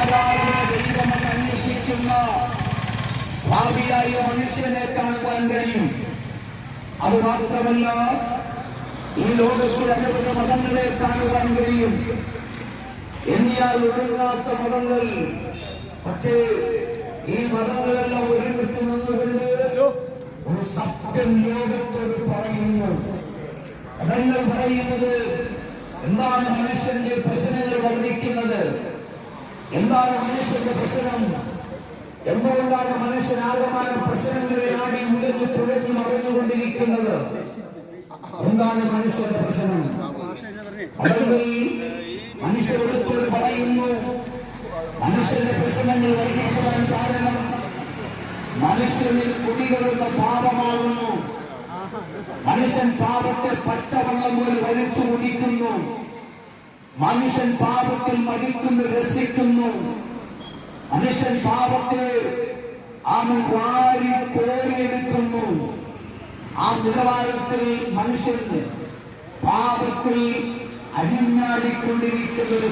ആരാധന ദൈവമെന്ന് അന്വേഷിക്കുന്ന ഭാവിയായ മനുഷ്യനെ കാണുവാൻ കഴിയും. അതുമാത്രമല്ല, ഈ ലോകത്തിൽ അനവധി മതങ്ങളെ കാണുവാൻ കഴിയും. എന്നാൽ ഒടുങ്ങാത്ത മതങ്ങൾ. പക്ഷേ ഈ മതങ്ങളെല്ലാം ഒരുമിച്ച് നിന്നുകൊണ്ട് ഒരു സത്യം ലോകത്തോട് പറയുന്നു. മതങ്ങൾ പറയുന്നത് എന്താണ് മനുഷ്യന്റെ പ്രശ്നങ്ങൾ വർദ്ധിക്കുന്നത്, എന്താണ് മനുഷ്യന്റെ പ്രശ്നം, എന്തുകൊണ്ടാണ് മനുഷ്യൻ ആകമാന പ്രശ്നങ്ങളെ ആടി ഉലഞ്ഞു തുഴഞ്ഞു മറിഞ്ഞുകൊണ്ടിരിക്കുന്നത്, എന്താണ് മനുഷ്യന്റെ പ്രശ്നം? മതങ്ങൾ മനുഷ്യരോട് പറയുന്നു മനുഷ്യന്റെ പ്രശ്നങ്ങൾ വർദ്ധിക്കുവാൻ കാരണം മനുഷ്യനിൽ കുടികളുടെ പാപമാകുന്നു. മനുഷ്യൻ പാപത്തെ പച്ചവെള്ളം പോലെ വലിച്ചു കുടിക്കുന്നു. മനുഷ്യൻ പാപത്തിൽ മടിക്കുന്നു, രസിക്കുന്നു. മനുഷ്യൻ പാപത്തെ അവൻ വാരി കോരിയെടുക്കുന്നു. ആ നിലവാരത്തിൽ മനുഷ്യൻ പാപത്തിൽ അരിഞ്ഞാടിക്കൊണ്ടിരിക്കുന്നത്